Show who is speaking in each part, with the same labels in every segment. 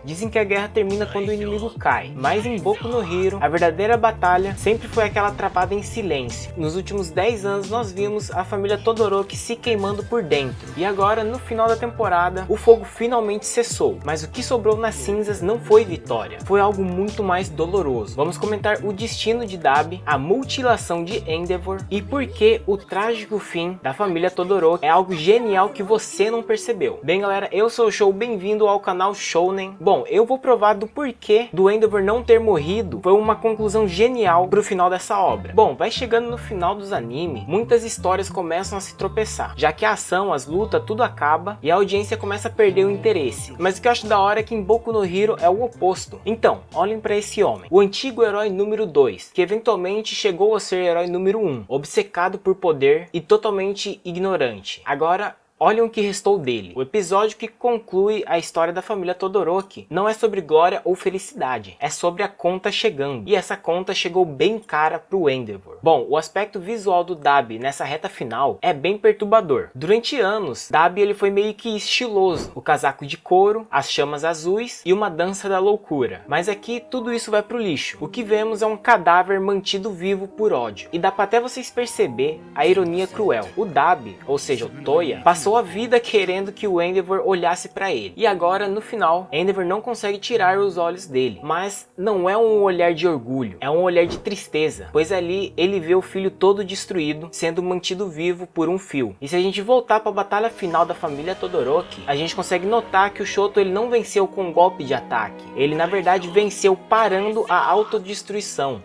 Speaker 1: Dizem que a guerra termina quando o inimigo cai, mas em Boku no Hero, a verdadeira batalha sempre foi aquela travada em silêncio. Nos últimos 10 anos nós vimos a família Todoroki se queimando por dentro, e agora no final da temporada o fogo finalmente cessou, mas o que sobrou nas cinzas não foi vitória, foi algo muito mais doloroso. Vamos comentar o destino de Dabi, a mutilação de Endeavor e por que o trágico fim da família Todoroki é algo genial que você não percebeu. Bem galera, eu sou o Show, bem-vindo ao canal Shounen. Bom, eu vou provar do porquê do Endeavor não ter morrido, foi uma conclusão genial pro final dessa obra. Bom, vai chegando no final dos animes, muitas histórias começam a se tropeçar, já que a ação, as lutas, tudo acaba e a audiência começa a perder o interesse. Mas o que eu acho da hora é que em Boku no Hero é o oposto. Então, olhem para esse homem, o antigo herói número 2, que eventualmente chegou a ser herói número 1, obcecado por poder e totalmente ignorante. Agora, olhem o que restou dele. O episódio que conclui a história da família Todoroki não é sobre glória ou felicidade, é sobre a conta chegando. E essa conta chegou bem cara pro Endeavor. Bom, o aspecto visual do Dabi nessa reta final é bem perturbador. Durante anos, Dabi ele foi meio que estiloso. O casaco de couro, as chamas azuis e uma dança da loucura. Mas aqui tudo isso vai pro lixo. O que vemos é um cadáver mantido vivo por ódio. E dá pra até vocês perceber a ironia cruel. O Dabi, ou seja, o Toya, passou a vida querendo que o Endeavor olhasse para ele. E agora, no final, Endeavor não consegue tirar os olhos dele. Mas não é um olhar de orgulho, é um olhar de tristeza. Pois ali, ele vê o filho todo destruído, sendo mantido vivo por um fio. E se a gente voltar para a batalha final da família Todoroki, a gente consegue notar que o Shoto ele não venceu com um golpe de ataque. Ele, na verdade, venceu parando a autodestruição.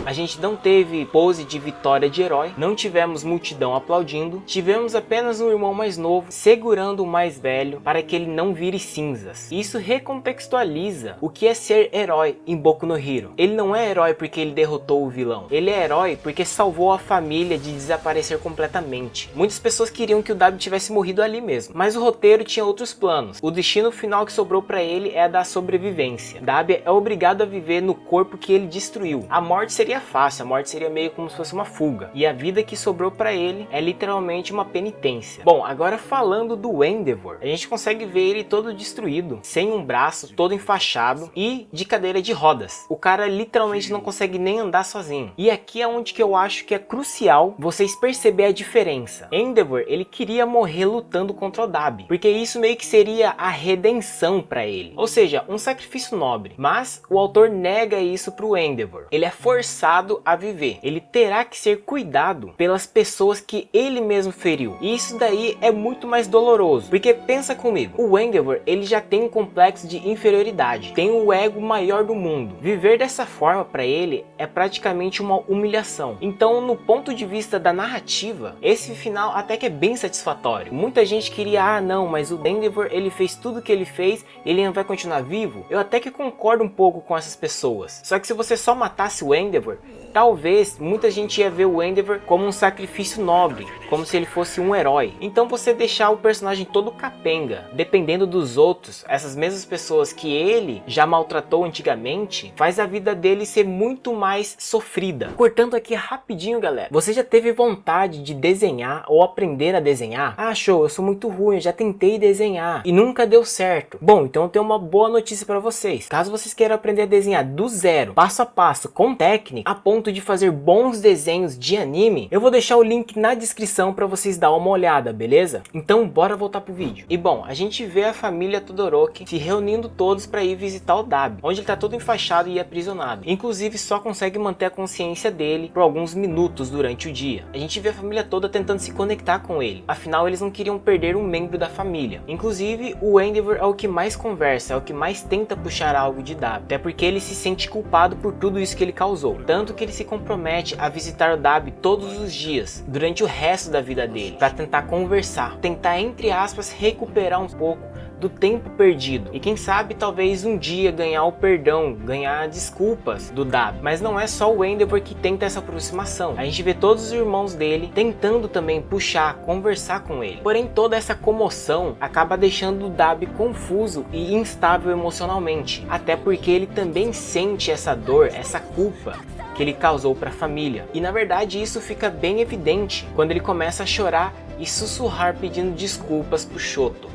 Speaker 1: A gente não teve pose de vitória de herói, não tivemos multidão aplaudindo, tivemos apenas um irmão mais novo segurando o mais velho para que ele não vire cinzas. Isso recontextualiza o que é ser herói em Boku no Hero. Ele não é herói porque ele derrotou o vilão, ele é herói porque salvou a família de desaparecer completamente. Muitas pessoas queriam que o Dabi tivesse morrido ali mesmo, mas o roteiro tinha outros planos. O destino final que sobrou para ele é a da sobrevivência. Dabi é obrigado a viver no corpo que ele destruiu. A morte seria fácil, a morte seria meio como se fosse uma fuga. E a vida que sobrou para ele é literalmente uma penitência. Bom, agora falando do Endeavor, a gente consegue ver ele todo destruído, sem um braço, todo enfaixado e de cadeira de rodas. O cara literalmente não consegue nem andar sozinho. E aqui é onde que eu acho que é crucial vocês perceberem a diferença. Endeavor, ele queria morrer lutando contra o Dabi, porque isso meio que seria a redenção para ele. Ou seja, um sacrifício nobre. Mas o autor nega isso pro Endeavor. Ele é forçado a viver, ele terá que ser cuidado pelas pessoas que ele mesmo feriu, e isso daí é muito mais doloroso, porque pensa comigo, o Endeavor ele já tem um complexo de inferioridade, tem o ego maior do mundo, viver dessa forma para ele é praticamente uma humilhação. Então no ponto de vista da narrativa, esse final até que é bem satisfatório. Muita gente queria, não, mas o Endeavor ele fez tudo que ele fez, ele não vai continuar vivo. Eu até que concordo um pouco com essas pessoas, só que se você só matasse o Endeavor, talvez muita gente ia ver o Endeavor como um sacrifício nobre, como se ele fosse um herói. Então você deixar o personagem todo capenga, dependendo dos outros, essas mesmas pessoas que ele já maltratou antigamente, faz a vida dele ser muito mais sofrida. Cortando aqui rapidinho galera, você já teve vontade de desenhar ou aprender a desenhar? Ah show, eu sou muito ruim, eu já tentei desenhar e nunca deu certo. Bom, então eu tenho uma boa notícia para vocês. Caso vocês queiram aprender a desenhar do zero, passo a passo, com técnica, a ponto de fazer bons desenhos de anime, eu vou deixar o link na descrição para vocês dar uma olhada, beleza? Então bora voltar pro vídeo. E bom, a gente vê a família Todoroki se reunindo todos para ir visitar o Dabi, onde ele tá todo enfaixado e aprisionado. Inclusive só consegue manter a consciência dele por alguns minutos durante o dia. A gente vê a família toda tentando se conectar com ele, afinal eles não queriam perder um membro da família. Inclusive o Endeavor é o que mais conversa, é o que mais tenta puxar algo de Dabi, até porque ele se sente culpado por tudo isso que ele causou, tanto que ele se compromete a visitar o Dabi todos os dias, durante o resto da vida dele, para tentar conversar, tentar entre aspas recuperar um pouco do tempo perdido e quem sabe talvez um dia ganhar o perdão, ganhar desculpas do Dabi. Mas não é só o Endeavor que tenta essa aproximação, a gente vê todos os irmãos dele tentando também puxar, conversar com ele. Porém toda essa comoção acaba deixando o Dabi confuso e instável emocionalmente, até porque ele também sente essa dor, essa culpa que ele causou para a família. E na verdade isso fica bem evidente quando ele começa a chorar e sussurrar pedindo desculpas pro Shoto.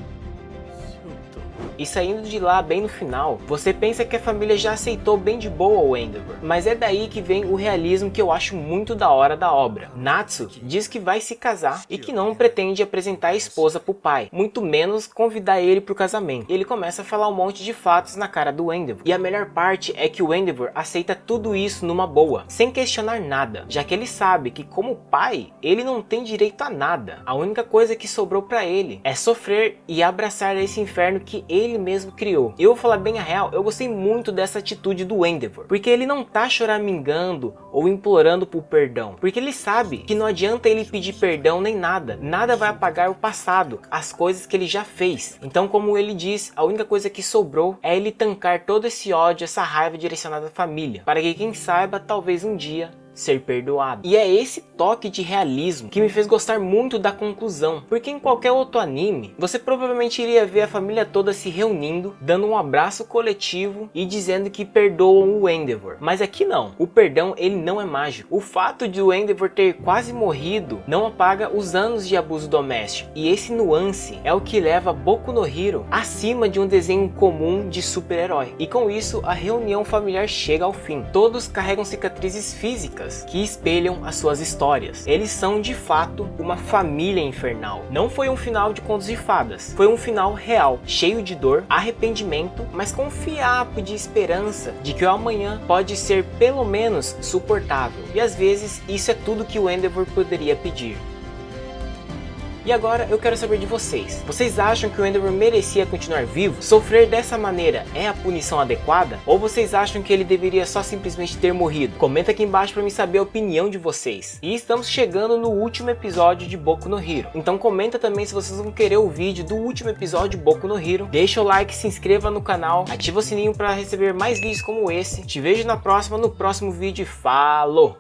Speaker 1: E saindo de lá bem no final, você pensa que a família já aceitou bem de boa o Endeavor, mas é daí que vem o realismo que eu acho muito da hora da obra. Natsu diz que vai se casar e que não pretende apresentar a esposa pro pai, muito menos convidar ele pro casamento. Ele começa a falar um monte de fatos na cara do Endeavor, e a melhor parte é que o Endeavor aceita tudo isso numa boa, sem questionar nada, já que ele sabe que como pai, ele não tem direito a nada. A única coisa que sobrou pra ele é sofrer e abraçar esse inferno que ele mesmo criou. Eu vou falar bem a real, eu gostei muito dessa atitude do Endeavor, porque ele não tá choramingando ou implorando por perdão, porque ele sabe que não adianta ele pedir perdão nem nada, nada vai apagar o passado, as coisas que ele já fez. Então, como ele diz, a única coisa que sobrou é ele tancar todo esse ódio, essa raiva direcionada à família, para que quem saiba, talvez um dia ser perdoado. E é esse toque de realismo que me fez gostar muito da conclusão, porque em qualquer outro anime, você provavelmente iria ver a família toda se reunindo, dando um abraço coletivo e dizendo que perdoam o Endeavor. Mas aqui não, o perdão ele não é mágico. O fato de o Endeavor ter quase morrido não apaga os anos de abuso doméstico, e esse nuance é o que leva Boku no Hero acima de um desenho comum de super-herói. E com isso, a reunião familiar chega ao fim. Todos carregam cicatrizes físicas que espelham as suas histórias. Eles são de fato uma família infernal. Não foi um final de contos de fadas, foi um final real, cheio de dor, arrependimento, mas com um fiapo de esperança de que o amanhã pode ser pelo menos suportável. E às vezes isso é tudo que o Endeavor poderia pedir. E agora eu quero saber de vocês. Vocês acham que o Endeavor merecia continuar vivo? Sofrer dessa maneira é a punição adequada? Ou vocês acham que ele deveria só simplesmente ter morrido? Comenta aqui embaixo para mim saber a opinião de vocês. E estamos chegando no último episódio de Boku no Hero. Então comenta também se vocês vão querer o vídeo do último episódio de Boku no Hero. Deixa o like, se inscreva no canal, ativa o sininho para receber mais vídeos como esse. Te vejo na próxima, no próximo vídeo. Falou!